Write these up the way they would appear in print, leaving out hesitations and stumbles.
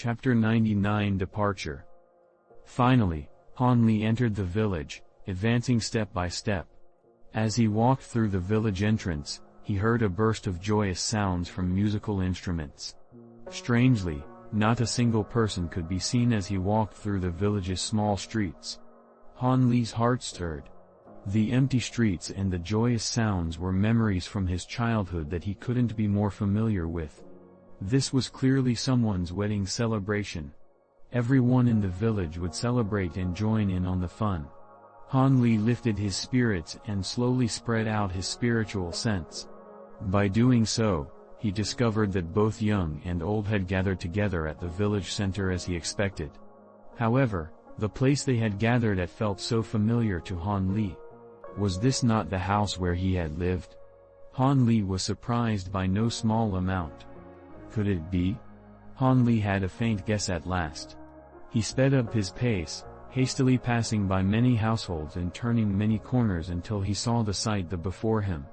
Chapter 99 Departure. Finally, Han Li entered the village, advancing step by step. As he walked through the village entrance, he heard a burst of joyous sounds from musical instruments. Strangely, not a single person could be seen as he walked through the village's small streets. Han Li's heart stirred. The empty streets and the joyous sounds were memories from his childhood that he couldn't be more familiar with. This was clearly someone's wedding celebration. Everyone in the village would celebrate and join in on the fun. Han Li lifted his spirits and slowly spread out his spiritual sense. By doing so, he discovered that both young and old had gathered together at the village center as he expected. However, the place they had gathered at felt so familiar to Han Li. Was this not the house where he had lived? Han Li was surprised by no small amount. Could it be? Han Li had a faint guess at last. He sped up his pace, hastily passing by many households and turning many corners until he saw the sight before him.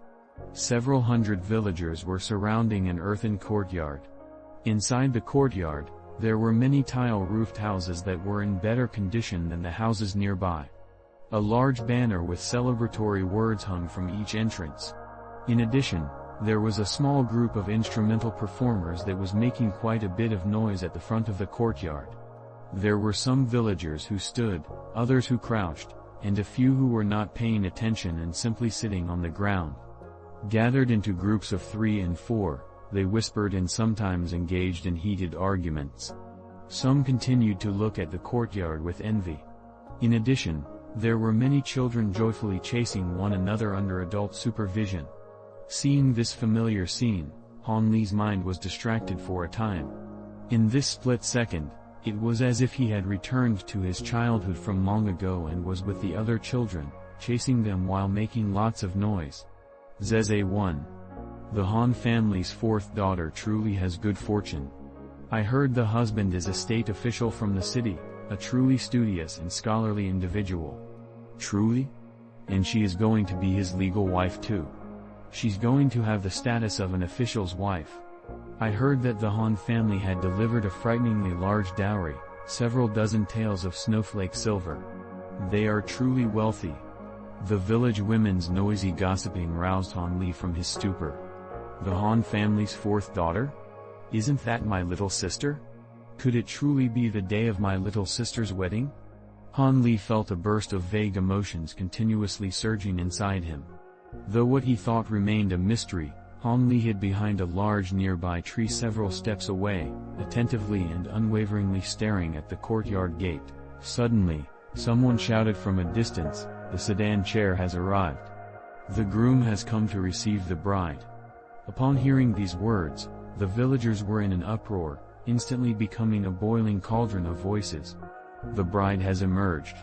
Several hundred villagers were surrounding an earthen courtyard. Inside the courtyard, there were many tile-roofed houses that were in better condition than the houses nearby. A large banner with celebratory words hung from each entrance. In addition, there was a small group of instrumental performers that was making quite a bit of noise at the front of the courtyard. There were some villagers who stood, others who crouched, and a few who were not paying attention and simply sitting on the ground. Gathered into groups of 3 and 4, they whispered and sometimes engaged in heated arguments. Some continued to look at the courtyard with envy. In addition, there were many children joyfully chasing one another under adult supervision. Seeing this familiar scene, Han Li's mind was distracted for a time. In this split second, it was as if he had returned to his childhood from long ago and was with the other children, chasing them while making lots of noise. Zeze 1. The Han family's 4th daughter truly has good fortune. I heard the husband is a state official from the city, a truly studious and scholarly individual. Truly? And she is going to be his legal wife too. She's going to have the status of an official's wife. I heard that the Han family had delivered a frighteningly large dowry, several dozen taels of snowflake silver. They are truly wealthy. The village women's noisy gossiping roused Han Li from his stupor. The Han family's 4th daughter? Isn't that my little sister? Could it truly be the day of my little sister's wedding? Han Li felt a burst of vague emotions continuously surging inside him. Though what he thought remained a mystery, Han Li hid behind a large nearby tree several steps away, attentively and unwaveringly staring at the courtyard gate. Suddenly, someone shouted from a distance, "The sedan chair has arrived. The groom has come to receive the bride." Upon hearing these words, the villagers were in an uproar, instantly becoming a boiling cauldron of voices. "The bride has emerged.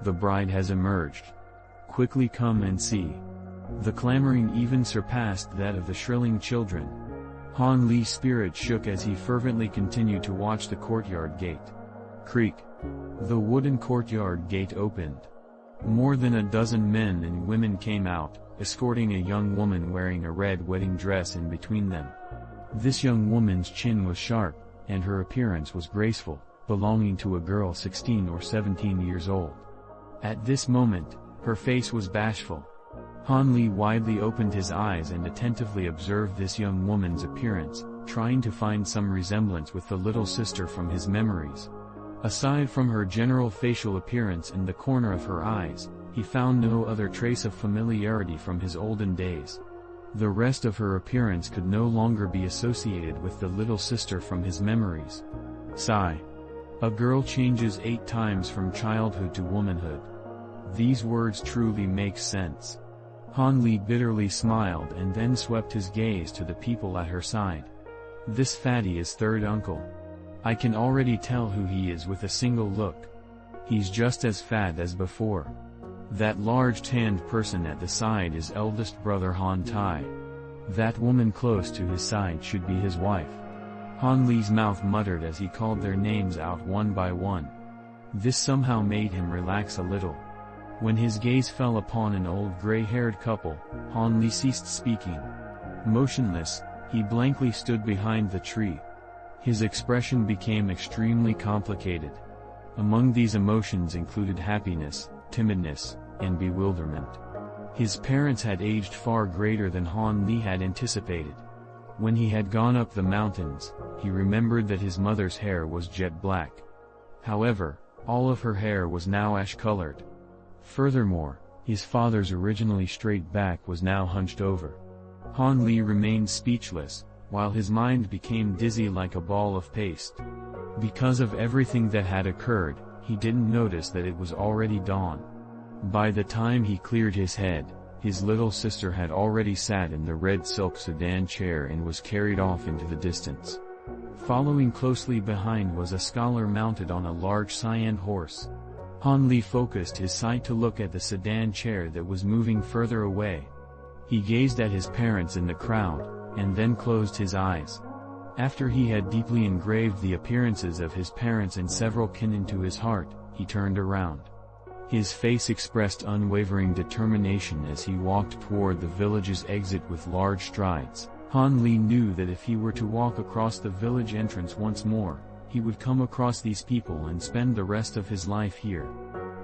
The bride has emerged. Quickly come and see." The clamoring even surpassed that of the shrilling children. Han Li's spirit shook as he fervently continued to watch the courtyard gate. Creak. The wooden courtyard gate opened. More than a dozen men and women came out, escorting a young woman wearing a red wedding dress in between them. This young woman's chin was sharp, and her appearance was graceful, belonging to a girl 16 or 17 years old. At this moment, her face was bashful. Han Li widely opened his eyes and attentively observed this young woman's appearance, trying to find some resemblance with the little sister from his memories. Aside from her general facial appearance and the corner of her eyes, he found no other trace of familiarity from his olden days. The rest of her appearance could no longer be associated with the little sister from his memories. Sigh. A girl changes 8 times from childhood to womanhood. These words truly make sense. Han Li bitterly smiled and then swept his gaze to the people at her side. This fatty is 3rd uncle. I can already tell who he is with a single look. He's just as fat as before. That large tanned person at the side is eldest brother Han Tai. That woman close to his side should be his wife. Han Li's mouth muttered as he called their names out one by one. This somehow made him relax a little. When his gaze fell upon an old gray-haired couple, Han Li ceased speaking. Motionless, he blankly stood behind the tree. His expression became extremely complicated. Among these emotions included happiness, timidness, and bewilderment. His parents had aged far greater than Han Li had anticipated. When he had gone up the mountains, he remembered that his mother's hair was jet black. However, all of her hair was now ash-colored. Furthermore, his father's originally straight back was now hunched over. Han Li remained speechless, while his mind became dizzy like a ball of paste. Because of everything that had occurred, he didn't notice that it was already dawn. By the time he cleared his head, his little sister had already sat in the red silk sedan chair and was carried off into the distance. Following closely behind was a scholar mounted on a large cyan horse. Han Li focused his sight to look at the sedan chair that was moving further away. He gazed at his parents in the crowd, and then closed his eyes. After he had deeply engraved the appearances of his parents and several kin into his heart, he turned around. His face expressed unwavering determination as he walked toward the village's exit with large strides. Han Li knew that if he were to walk across the village entrance once more, he would come across these people and spend the rest of his life here.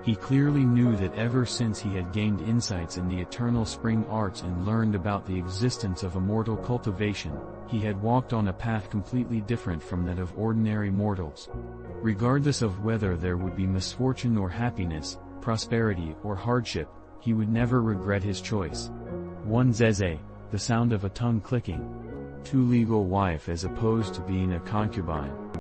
He clearly knew that ever since he had gained insights in the eternal spring arts and learned about the existence of immortal cultivation, he had walked on a path completely different from that of ordinary mortals. Regardless of whether there would be misfortune or happiness, prosperity or hardship, he would never regret his choice. 1 Zeze, the sound of a tongue clicking. 2 Legal wife as opposed to being a concubine.